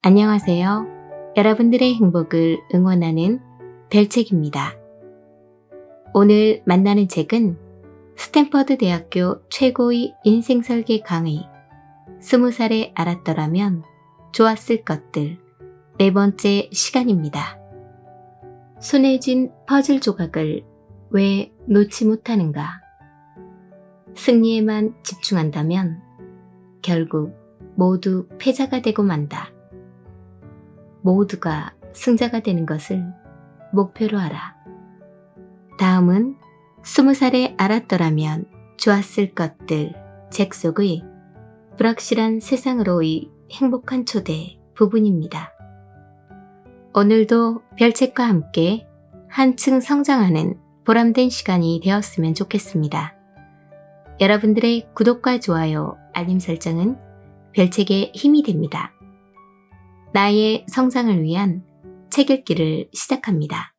안녕하세요. 여러분들의 행복을 응원하는 별책입니다. 오늘 만나는 책은 스탠퍼드 대학교 최고의 인생설계 강의 20살에 알았더라면 좋았을 것들 네 번째 시간입니다. 손에 쥔 퍼즐 조각을 왜 놓지 못하는가? 승리에만 집중한다면 결국 모두 패자가 되고 만다. 모두가 승자가 되는 것을 목표로 하라. 다음은 20살에 알았더라면 좋았을 것들 책 속의 불확실한 세상으로의 행복한 초대 부분입니다. 오늘도 별책과 함께 한층 성장하는 보람된 시간이 되었으면 좋겠습니다. 여러분들의 구독과 좋아요, 알림 설정은 별책의 힘이 됩니다. 나의 성장을 위한 책 읽기를 시작합니다.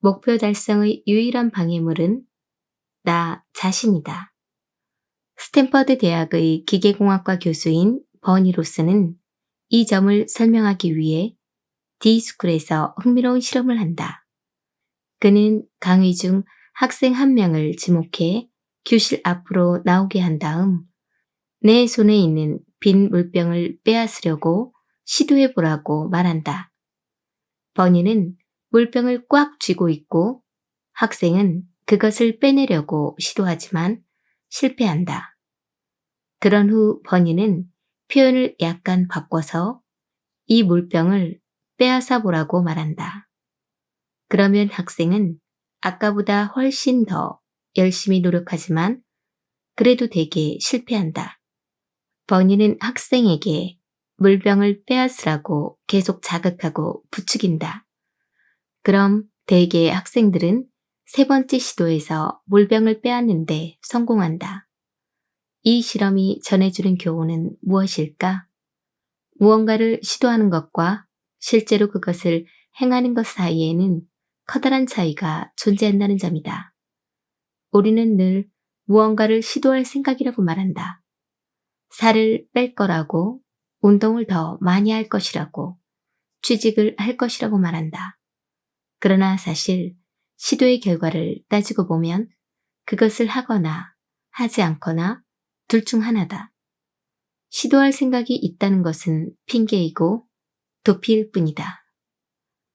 목표 달성의 유일한 방해물은 나 자신이다. 스탠퍼드 대학의 기계공학과 교수인 버니 로스는 이 점을 설명하기 위해 D스쿨에서 흥미로운 실험을 한다. 그는 강의 중 학생 한 명을 지목해 교실 앞으로 나오게 한 다음 내 손에 있는 빈 물병을 빼앗으려고 시도해보라고 말한다. 버니는 물병을 꽉 쥐고 있고 학생은 그것을 빼내려고 시도하지만 실패한다. 그런 후 버니는 표현을 약간 바꿔서 이 물병을 빼앗아 보라고 말한다. 그러면 학생은 아까보다 훨씬 더 열심히 노력하지만 그래도 대개 실패한다. 버니는 학생에게 물병을 빼앗으라고 계속 자극하고 부추긴다. 그럼 대개 학생들은 세 번째 시도에서 물병을 빼앗는데 성공한다. 이 실험이 전해주는 교훈은 무엇일까? 무언가를 시도하는 것과 실제로 그것을 행하는 것 사이에는 커다란 차이가 존재한다는 점이다. 우리는 늘 무언가를 시도할 생각이라고 말한다. 살을 뺄 거라고, 운동을 더 많이 할 것이라고, 취직을 할 것이라고 말한다. 그러나 사실 시도의 결과를 따지고 보면 그것을 하거나 하지 않거나 둘 중 하나다. 시도할 생각이 있다는 것은 핑계이고 도피일 뿐이다.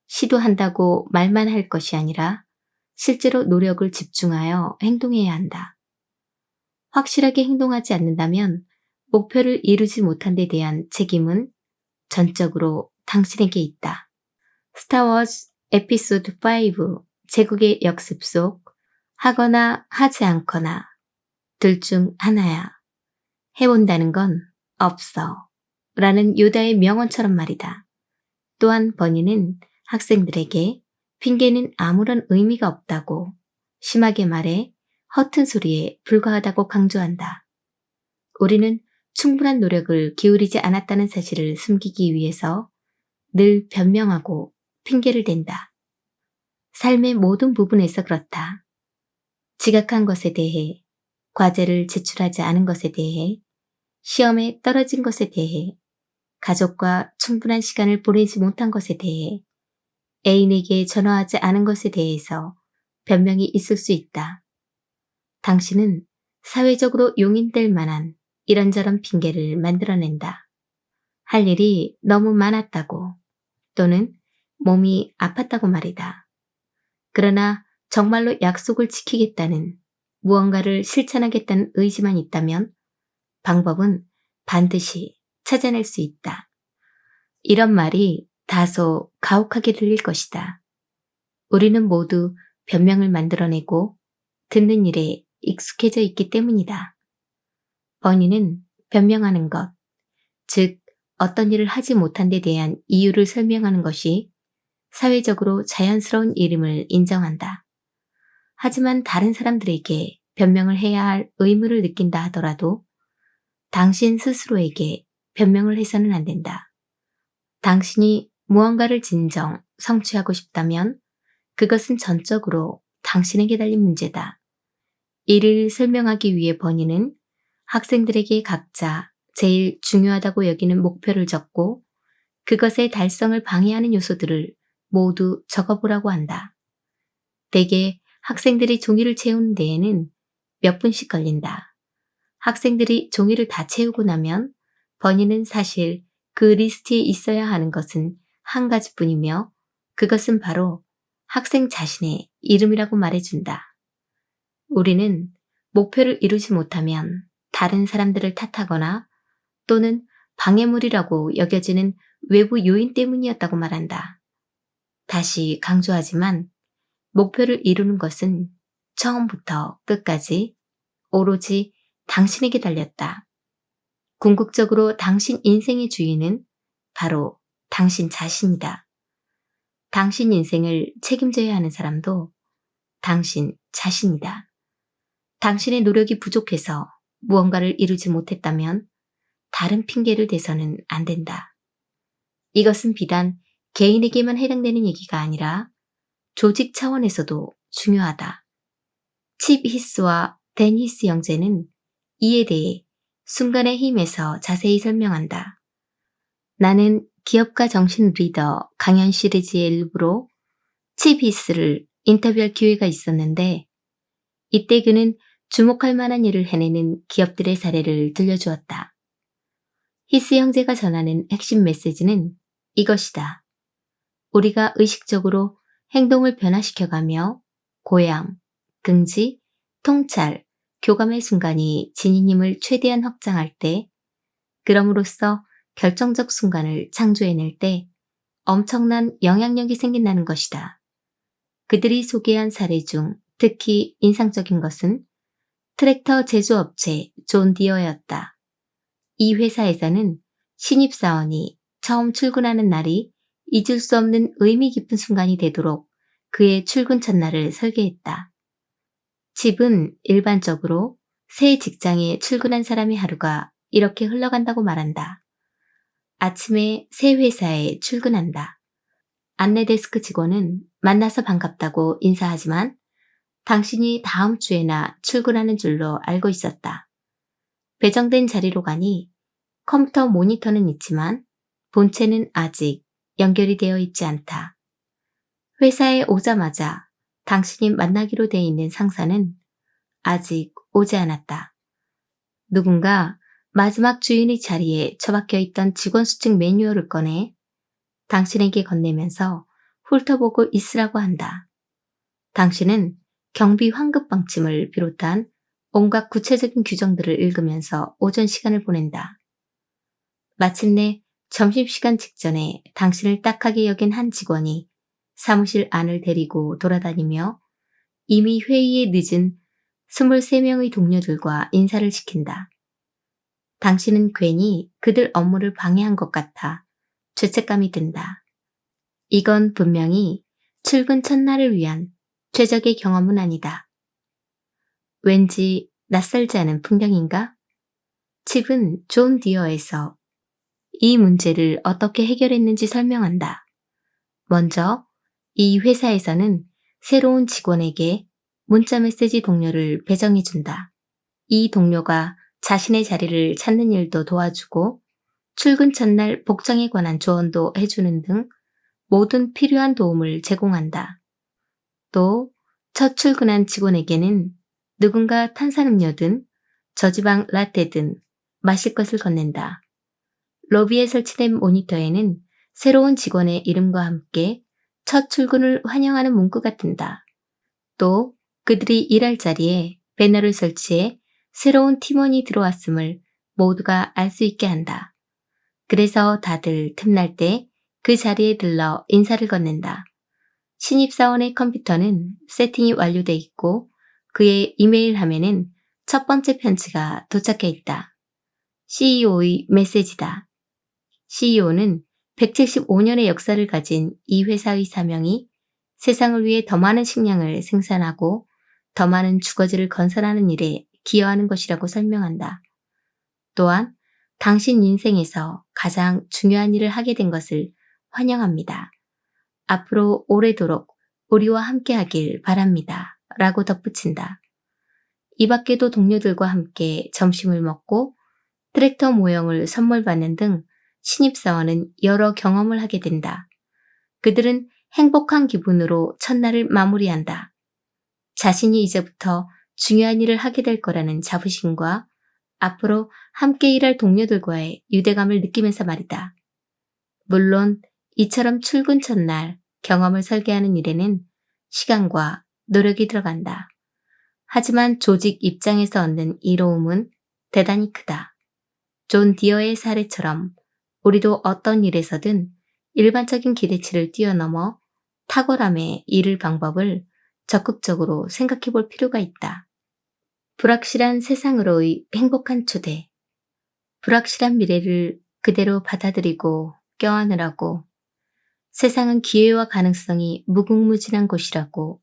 시도한다고 말만 할 것이 아니라 실제로 노력을 집중하여 행동해야 한다. 확실하게 행동하지 않는다면 목표를 이루지 못한 데 대한 책임은 전적으로 당신에게 있다. 스타워즈 에피소드 5 제국의 역습 속 하거나 하지 않거나 둘 중 하나야. 해본다는 건 없어. 라는 요다의 명언처럼 말이다. 또한 버니는 학생들에게 핑계는 아무런 의미가 없다고 심하게 말해 허튼 소리에 불과하다고 강조한다. 우리는 충분한 노력을 기울이지 않았다는 사실을 숨기기 위해서 늘 변명하고 핑계를 댄다. 삶의 모든 부분에서 그렇다. 지각한 것에 대해, 과제를 제출하지 않은 것에 대해, 시험에 떨어진 것에 대해, 가족과 충분한 시간을 보내지 못한 것에 대해, 애인에게 전화하지 않은 것에 대해서 변명이 있을 수 있다. 당신은 사회적으로 용인될 만한 이런저런 핑계를 만들어낸다. 할 일이 너무 많았다고 또는 몸이 아팠다고 말이다. 그러나 정말로 약속을 지키겠다는 무언가를 실천하겠다는 의지만 있다면 방법은 반드시 찾아낼 수 있다. 이런 말이 다소 가혹하게 들릴 것이다. 우리는 모두 변명을 만들어내고 듣는 일에 익숙해져 있기 때문이다. 버니는 변명하는 것, 즉 어떤 일을 하지 못한 데 대한 이유를 설명하는 것이 사회적으로 자연스러운 일임을 인정한다. 하지만 다른 사람들에게 변명을 해야 할 의무를 느낀다 하더라도 당신 스스로에게 변명을 해서는 안 된다. 당신이 무언가를 진정 성취하고 싶다면 그것은 전적으로 당신에게 달린 문제다. 이를 설명하기 위해 버니는 학생들에게 각자 제일 중요하다고 여기는 목표를 적고 그것의 달성을 방해하는 요소들을 모두 적어보라고 한다. 대개 학생들이 종이를 채우는 데에는 몇 분씩 걸린다. 학생들이 종이를 다 채우고 나면 버니는 사실 그 리스트에 있어야 하는 것은 한 가지뿐이며 그것은 바로 학생 자신의 이름이라고 말해준다. 우리는 목표를 이루지 못하면 다른 사람들을 탓하거나 또는 방해물이라고 여겨지는 외부 요인 때문이었다고 말한다. 다시 강조하지만 목표를 이루는 것은 처음부터 끝까지 오로지 당신에게 달렸다. 궁극적으로 당신 인생의 주인은 바로 당신 자신이다. 당신 인생을 책임져야 하는 사람도 당신 자신이다. 당신의 노력이 부족해서 무언가를 이루지 못했다면 다른 핑계를 대서는 안 된다. 이것은 비단 개인에게만 해당되는 얘기가 아니라 조직 차원에서도 중요하다. 칩 히스와 댄 히스 형제는 이에 대해 순간의 힘에서 자세히 설명한다. 나는 기업가 정신 리더 강연 시리즈의 일부로 칩 히스를 인터뷰할 기회가 있었는데 이때 그는 주목할 만한 일을 해내는 기업들의 사례를 들려주었다. 히스 형제가 전하는 핵심 메시지는 이것이다. 우리가 의식적으로 행동을 변화시켜가며 고양, 긍지, 통찰, 교감의 순간이 지닌 힘을 최대한 확장할 때, 그럼으로써 결정적 순간을 창조해낼 때 엄청난 영향력이 생긴다는 것이다. 그들이 소개한 사례 중 특히 인상적인 것은 트랙터 제조업체 존 디어였다. 이 회사에서는 신입사원이 처음 출근하는 날이 잊을 수 없는 의미 깊은 순간이 되도록 그의 출근 첫날을 설계했다. 칩은 일반적으로 새 직장에 출근한 사람의 하루가 이렇게 흘러간다고 말한다. 아침에 새 회사에 출근한다. 안내 데스크 직원은 만나서 반갑다고 인사하지만 당신이 다음 주에나 출근하는 줄로 알고 있었다. 배정된 자리로 가니 컴퓨터 모니터는 있지만 본체는 아직 연결이 되어 있지 않다. 회사에 오자마자 당신이 만나기로 되어 있는 상사는 아직 오지 않았다. 누군가 마지막 주인의 자리에 처박혀 있던 직원 수칙 매뉴얼을 꺼내 당신에게 건네면서 훑어보고 있으라고 한다. 당신은 경비 환급 방침을 비롯한 온갖 구체적인 규정들을 읽으면서 오전 시간을 보낸다. 마침내 점심시간 직전에 당신을 딱하게 여긴 한 직원이 사무실 안을 데리고 돌아다니며 이미 회의에 늦은 23명의 동료들과 인사를 시킨다. 당신은 괜히 그들 업무를 방해한 것 같아 죄책감이 든다. 이건 분명히 출근 첫날을 위한 최적의 경험은 아니다. 왠지 낯설지 않은 풍경인가? 칩은 존 디어에서 이 문제를 어떻게 해결했는지 설명한다. 먼저 이 회사에서는 새로운 직원에게 문자메시지 동료를 배정해준다. 이 동료가 자신의 자리를 찾는 일도 도와주고 출근 첫날 복장에 관한 조언도 해주는 등 모든 필요한 도움을 제공한다. 또 첫 출근한 직원에게는 누군가 탄산음료든 저지방 라떼든 마실 것을 건넨다. 로비에 설치된 모니터에는 새로운 직원의 이름과 함께 첫 출근을 환영하는 문구가 뜬다. 또 그들이 일할 자리에 배너를 설치해 새로운 팀원이 들어왔음을 모두가 알 수 있게 한다. 그래서 다들 틈날 때 그 자리에 들러 인사를 건넨다. 신입사원의 컴퓨터는 세팅이 완료돼 있고 그의 이메일 화면엔 첫 번째 편지가 도착해 있다. CEO의 메시지다. CEO는 175년의 역사를 가진 이 회사의 사명이 세상을 위해 더 많은 식량을 생산하고 더 많은 주거지를 건설하는 일에 기여하는 것이라고 설명한다. 또한 당신 인생에서 가장 중요한 일을 하게 된 것을 환영합니다. 앞으로 오래도록 우리와 함께하길 바랍니다. 라고 덧붙인다. 이 밖에도 동료들과 함께 점심을 먹고 트랙터 모형을 선물 받는 등 신입사원은 여러 경험을 하게 된다. 그들은 행복한 기분으로 첫날을 마무리한다. 자신이 이제부터 중요한 일을 하게 될 거라는 자부심과 앞으로 함께 일할 동료들과의 유대감을 느끼면서 말이다. 물론 이처럼 출근 첫날 경험을 설계하는 일에는 시간과 노력이 들어간다. 하지만 조직 입장에서 얻는 이로움은 대단히 크다. 존 디어의 사례처럼 우리도 어떤 일에서든 일반적인 기대치를 뛰어넘어 탁월함에 이를 방법을 적극적으로 생각해 볼 필요가 있다. 불확실한 세상으로의 행복한 초대. 불확실한 미래를 그대로 받아들이고 껴안으라고. 세상은 기회와 가능성이 무궁무진한 곳이라고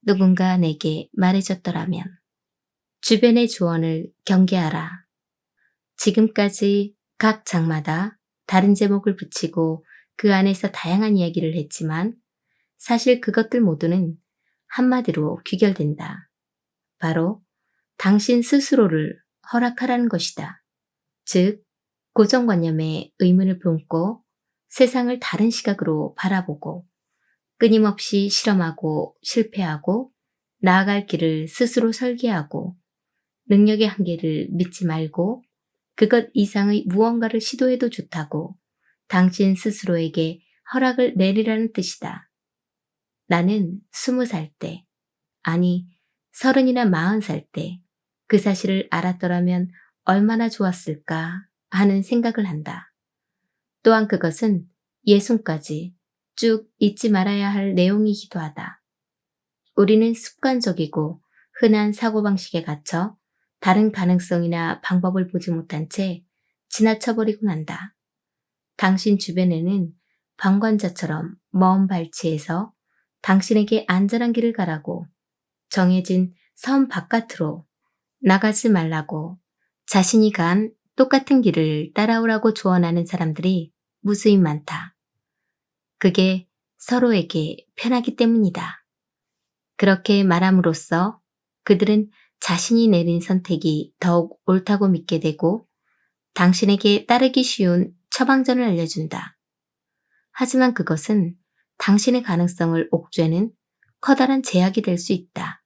누군가 내게 말해줬더라면. 주변의 조언을 경계하라. 지금까지 각 장마다 다른 제목을 붙이고 그 안에서 다양한 이야기를 했지만 사실 그것들 모두는 한마디로 귀결된다. 바로 당신 스스로를 허락하라는 것이다. 즉, 고정관념에 의문을 품고 세상을 다른 시각으로 바라보고 끊임없이 실험하고 실패하고 나아갈 길을 스스로 설계하고 능력의 한계를 믿지 말고 그것 이상의 무언가를 시도해도 좋다고 당신 스스로에게 허락을 내리라는 뜻이다. 나는 20살 때, 아니 30이나 40살 때 그 사실을 알았더라면 얼마나 좋았을까 하는 생각을 한다. 또한 그것은 예순까지 쭉 잊지 말아야 할 내용이기도 하다. 우리는 습관적이고 흔한 사고방식에 갇혀 다른 가능성이나 방법을 보지 못한 채 지나쳐버리고 난다. 당신 주변에는 방관자처럼 먼 발치에서 당신에게 안전한 길을 가라고 정해진 선 바깥으로 나가지 말라고 자신이 간 똑같은 길을 따라오라고 조언하는 사람들이 무수히 많다. 그게 서로에게 편하기 때문이다. 그렇게 말함으로써 그들은 자신이 내린 선택이 더욱 옳다고 믿게 되고 당신에게 따르기 쉬운 처방전을 알려준다. 하지만 그것은 당신의 가능성을 옥죄는 커다란 제약이 될 수 있다.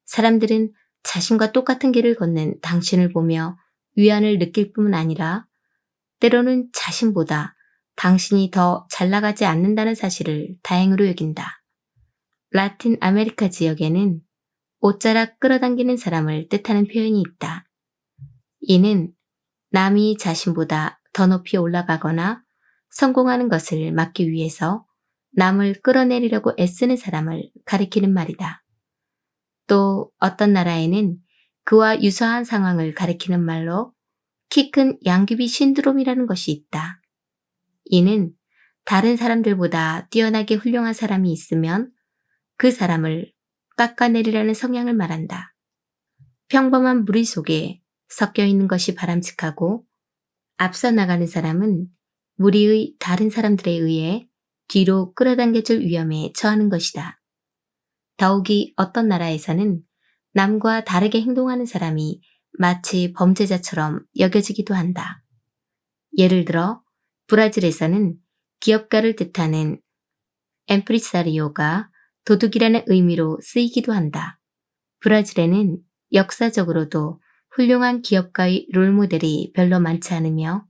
사람들은 자신과 똑같은 길을 걷는 당신을 보며 위안을 느낄 뿐만 아니라 때로는 자신보다 당신이 더 잘 나가지 않는다는 사실을 다행으로 여긴다. 라틴 아메리카 지역에는 옷자락 끌어당기는 사람을 뜻하는 표현이 있다. 이는 남이 자신보다 더 높이 올라가거나 성공하는 것을 막기 위해서 남을 끌어내리려고 애쓰는 사람을 가리키는 말이다. 또 어떤 나라에는 그와 유사한 상황을 가리키는 말로 키 큰 양귀비 신드롬이라는 것이 있다. 이는 다른 사람들보다 뛰어나게 훌륭한 사람이 있으면 그 사람을 깎아내리라는 성향을 말한다. 평범한 무리 속에 섞여 있는 것이 바람직하고 앞서 나가는 사람은 무리의 다른 사람들에 의해 뒤로 끌어당겨질 위험에 처하는 것이다. 더욱이 어떤 나라에서는 남과 다르게 행동하는 사람이 마치 범죄자처럼 여겨지기도 한다. 예를 들어 브라질에서는 기업가를 뜻하는 엠프리사리오가 도둑이라는 의미로 쓰이기도 한다. 브라질에는 역사적으로도 훌륭한 기업가의 롤모델이 별로 많지 않으며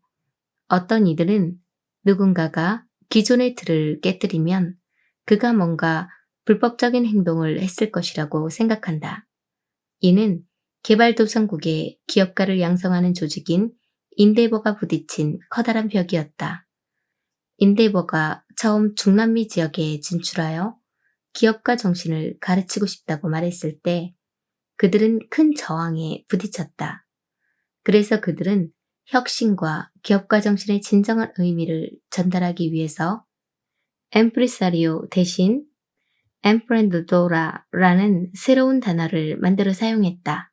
어떤 이들은 누군가가 기존의 틀을 깨뜨리면 그가 뭔가 불법적인 행동을 했을 것이라고 생각한다. 이는 개발도상국의 기업가를 양성하는 조직인 인데버가 부딪힌 커다란 벽이었다. 인데버가 처음 중남미 지역에 진출하여 기업가 정신을 가르치고 싶다고 말했을 때 그들은 큰 저항에 부딪혔다. 그래서 그들은 혁신과 기업가 정신의 진정한 의미를 전달하기 위해서 엠프리사리오 대신 엠프렌드도라라는 새로운 단어를 만들어 사용했다.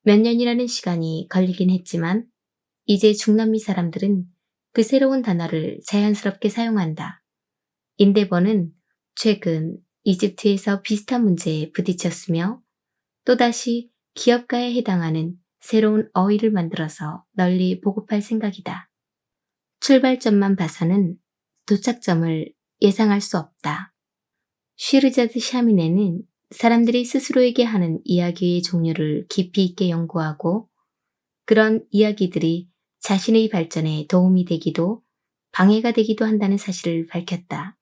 몇 년이라는 시간이 걸리긴 했지만 이제 중남미 사람들은 그 새로운 단어를 자연스럽게 사용한다. 인데버는 최근 이집트에서 비슷한 문제에 부딪혔으며 또다시 기업가에 해당하는 새로운 어휘를 만들어서 널리 보급할 생각이다. 출발점만 봐서는 도착점을 예상할 수 없다. 쉬르자드 샤미네는 사람들이 스스로에게 하는 이야기의 종류를 깊이 있게 연구하고 그런 이야기들이 자신의 발전에 도움이 되기도 방해가 되기도 한다는 사실을 밝혔다.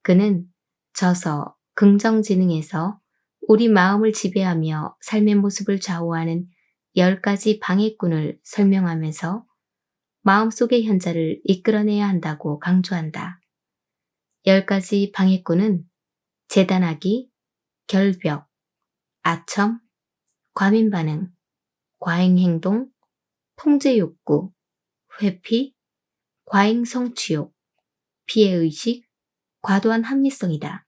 그는 저서 긍정지능에서 우리 마음을 지배하며 삶의 모습을 좌우하는 10가지 방해꾼을 설명하면서 마음속의 현자를 이끌어내야 한다고 강조한다. 10가지 방해꾼은 재단하기, 결벽, 아첨, 과민반응, 과잉행동, 통제욕구, 회피, 과잉성취욕, 피해의식, 과도한 합리성이다.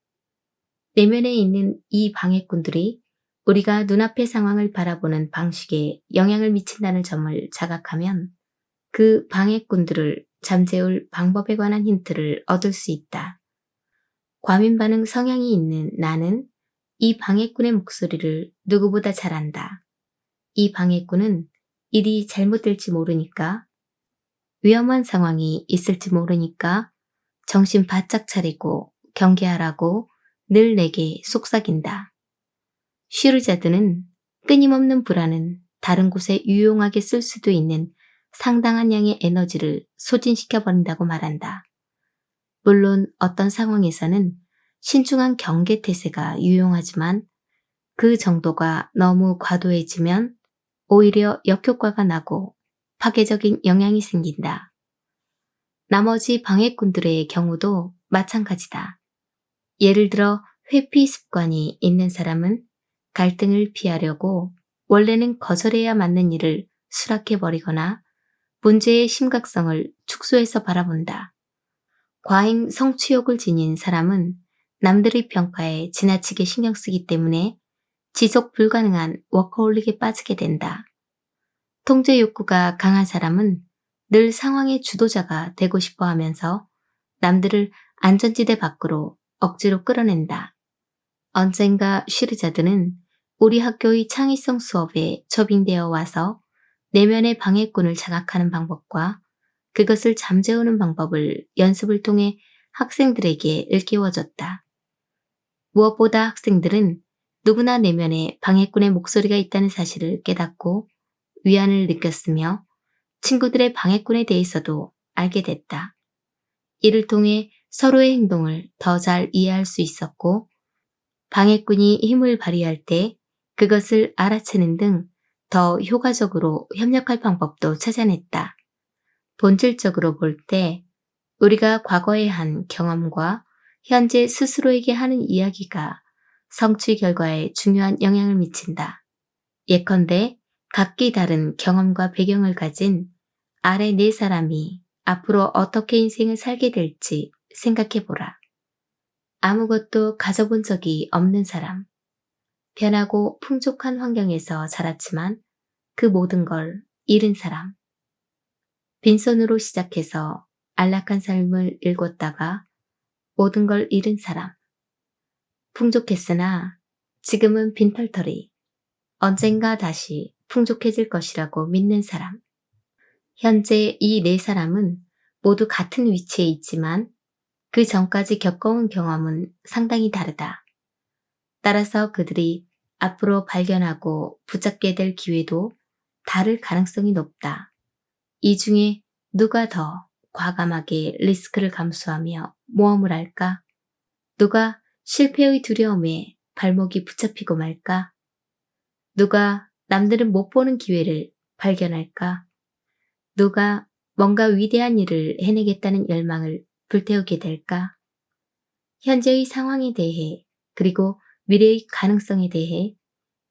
내면에 있는 이 방해꾼들이 우리가 눈앞의 상황을 바라보는 방식에 영향을 미친다는 점을 자각하면 그 방해꾼들을 잠재울 방법에 관한 힌트를 얻을 수 있다. 과민반응 성향이 있는 나는 이 방해꾼의 목소리를 누구보다 잘 안다. 이 방해꾼은 일이 잘못될지 모르니까, 위험한 상황이 있을지 모르니까 정신 바짝 차리고 경계하라고 늘 내게 속삭인다. 쉬르자드는 끊임없는 불안은 다른 곳에 유용하게 쓸 수도 있는 상당한 양의 에너지를 소진시켜버린다고 말한다. 물론 어떤 상황에서는 신중한 경계 태세가 유용하지만 그 정도가 너무 과도해지면 오히려 역효과가 나고 파괴적인 영향이 생긴다. 나머지 방해꾼들의 경우도 마찬가지다. 예를 들어 회피 습관이 있는 사람은 갈등을 피하려고 원래는 거절해야 맞는 일을 수락해버리거나 문제의 심각성을 축소해서 바라본다. 과잉 성취욕을 지닌 사람은 남들의 평가에 지나치게 신경 쓰기 때문에 지속 불가능한 워커홀릭에 빠지게 된다. 통제 욕구가 강한 사람은 늘 상황의 주도자가 되고 싶어 하면서 남들을 안전지대 밖으로 억지로 끌어낸다. 언젠가 쉬르자드는 우리 학교의 창의성 수업에 초빙되어 와서 내면의 방해꾼을 자각하는 방법과 그것을 잠재우는 방법을 연습을 통해 학생들에게 일깨워줬다. 무엇보다 학생들은 누구나 내면에 방해꾼의 목소리가 있다는 사실을 깨닫고 위안을 느꼈으며 친구들의 방해꾼에 대해서도 알게 됐다. 이를 통해 서로의 행동을 더 잘 이해할 수 있었고 방해꾼이 힘을 발휘할 때 그것을 알아채는 등 더 효과적으로 협력할 방법도 찾아냈다. 본질적으로 볼 때 우리가 과거에 한 경험과 현재 스스로에게 하는 이야기가 성취 결과에 중요한 영향을 미친다. 예컨대 각기 다른 경험과 배경을 가진 아래 네 사람이 앞으로 어떻게 인생을 살게 될지 생각해보라. 아무것도 가져본 적이 없는 사람, 편하고 풍족한 환경에서 자랐지만 그 모든 걸 잃은 사람, 빈손으로 시작해서 안락한 삶을 일궜다가 모든 걸 잃은 사람, 풍족했으나 지금은 빈털터리, 언젠가 다시 풍족해질 것이라고 믿는 사람. 현재 이 네 사람은 모두 같은 위치에 있지만 그 전까지 겪어온 경험은 상당히 다르다. 따라서 그들이 앞으로 발견하고 붙잡게 될 기회도 다를 가능성이 높다. 이 중에 누가 더 과감하게 리스크를 감수하며 모험을 할까? 누가 실패의 두려움에 발목이 붙잡히고 말까? 누가 남들은 못 보는 기회를 발견할까? 누가 뭔가 위대한 일을 해내겠다는 열망을 불태우게 될까? 현재의 상황에 대해 그리고 미래의 가능성에 대해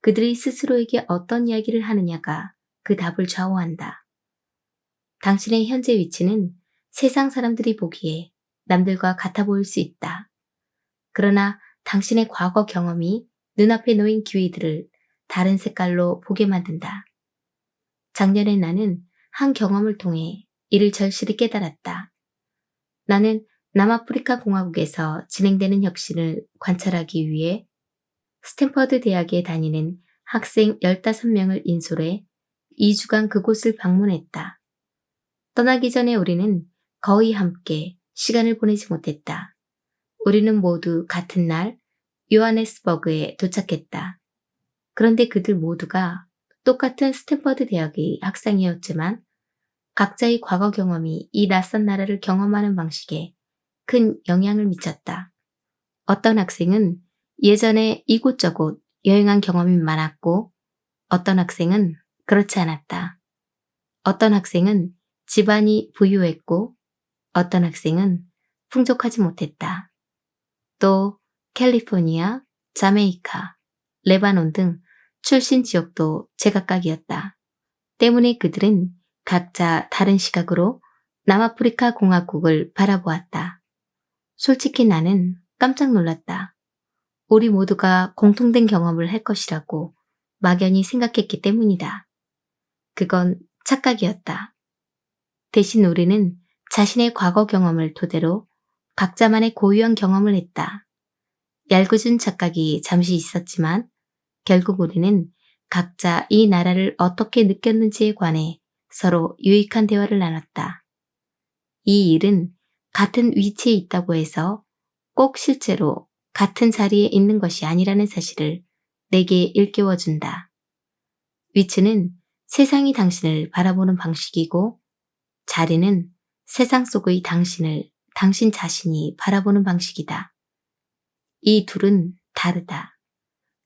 그들이 스스로에게 어떤 이야기를 하느냐가 그 답을 좌우한다. 당신의 현재 위치는 세상 사람들이 보기에 남들과 같아 보일 수 있다. 그러나 당신의 과거 경험이 눈앞에 놓인 기회들을 다른 색깔로 보게 만든다. 작년에 나는 한 경험을 통해 이를 절실히 깨달았다. 나는 남아프리카 공화국에서 진행되는 혁신을 관찰하기 위해 스탠퍼드 대학에 다니는 학생 15명을 인솔해 2주간 그곳을 방문했다. 떠나기 전에 우리는 거의 함께 시간을 보내지 못했다. 우리는 모두 같은 날 요하네스버그에 도착했다. 그런데 그들 모두가 똑같은 스탠퍼드 대학의 학생이었지만 각자의 과거 경험이 이 낯선 나라를 경험하는 방식에 큰 영향을 미쳤다. 어떤 학생은 예전에 이곳저곳 여행한 경험이 많았고 어떤 학생은 그렇지 않았다. 어떤 학생은 집안이 부유했고 어떤 학생은 풍족하지 못했다. 또 캘리포니아, 자메이카, 레바논 등 출신 지역도 제각각이었다. 때문에 그들은 각자 다른 시각으로 남아프리카 공화국을 바라보았다. 솔직히 나는 깜짝 놀랐다. 우리 모두가 공통된 경험을 할 것이라고 막연히 생각했기 때문이다. 그건 착각이었다. 대신 우리는 자신의 과거 경험을 토대로 각자만의 고유한 경험을 했다. 얄궂은 착각이 잠시 있었지만 결국 우리는 각자 이 나라를 어떻게 느꼈는지에 관해 서로 유익한 대화를 나눴다. 이 일은 같은 위치에 있다고 해서 꼭 실제로 같은 자리에 있는 것이 아니라는 사실을 내게 일깨워준다. 위치는 세상이 당신을 바라보는 방식이고 자리는 세상 속의 당신을 당신 자신이 바라보는 방식이다. 이 둘은 다르다.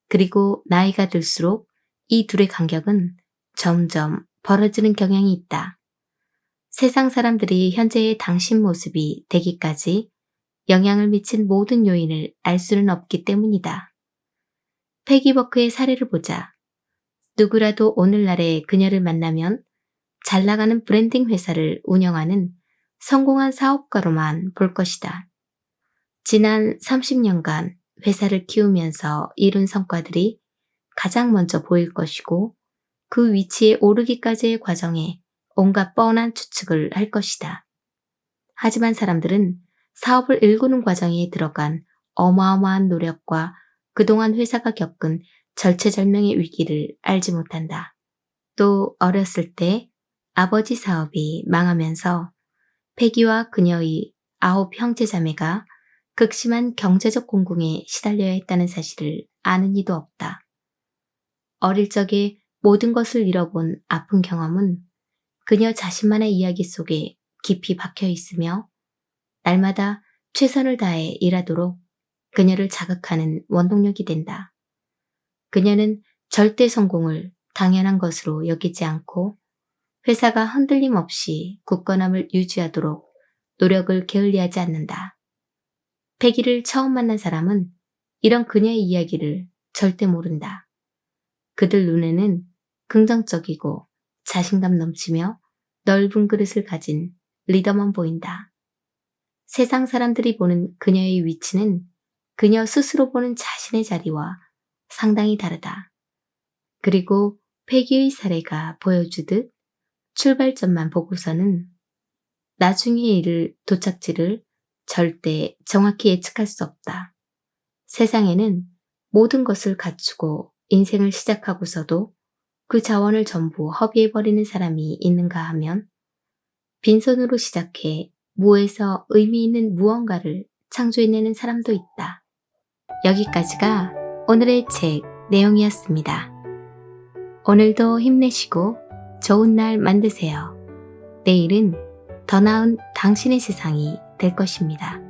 그리고 나이가 들수록 이 둘의 간격은 점점 벌어지는 경향이 있다. 세상 사람들이 현재의 당신 모습이 되기까지 영향을 미친 모든 요인을 알 수는 없기 때문이다. 패기 버크의 사례를 보자. 누구라도 오늘날의 그녀를 만나면 잘 나가는 브랜딩 회사를 운영하는 성공한 사업가로만 볼 것이다. 지난 30년간 회사를 키우면서 이룬 성과들이 가장 먼저 보일 것이고 그 위치에 오르기까지의 과정에 온갖 뻔한 추측을 할 것이다. 하지만 사람들은 사업을 일구는 과정에 들어간 어마어마한 노력과 그동안 회사가 겪은 절체절명의 위기를 알지 못한다. 또 어렸을 때 아버지 사업이 망하면서 패기와 그녀의 9 형제자매가 극심한 경제적 공공에 시달려야 했다는 사실을 아는 이도 없다. 어릴 적에 모든 것을 잃어본 아픈 경험은 그녀 자신만의 이야기 속에 깊이 박혀 있으며 날마다 최선을 다해 일하도록 그녀를 자극하는 원동력이 된다. 그녀는 절대 성공을 당연한 것으로 여기지 않고 회사가 흔들림 없이 굳건함을 유지하도록 노력을 게을리하지 않는다. 패기를 처음 만난 사람은 이런 그녀의 이야기를 절대 모른다. 그들 눈에는 긍정적이고 자신감 넘치며 넓은 그릇을 가진 리더만 보인다. 세상 사람들이 보는 그녀의 위치는 그녀 스스로 보는 자신의 자리와 상당히 다르다. 그리고 패기의 사례가 보여주듯 출발점만 보고서는 나중에 이를 도착지를 절대 정확히 예측할 수 없다. 세상에는 모든 것을 갖추고 인생을 시작하고서도 그 자원을 전부 허비해버리는 사람이 있는가 하면 빈손으로 시작해 무에서 의미 있는 무언가를 창조해내는 사람도 있다. 여기까지가 오늘의 책 내용이었습니다. 오늘도 힘내시고 좋은 날 만드세요. 내일은 더 나은 당신의 세상이 될 것입니다.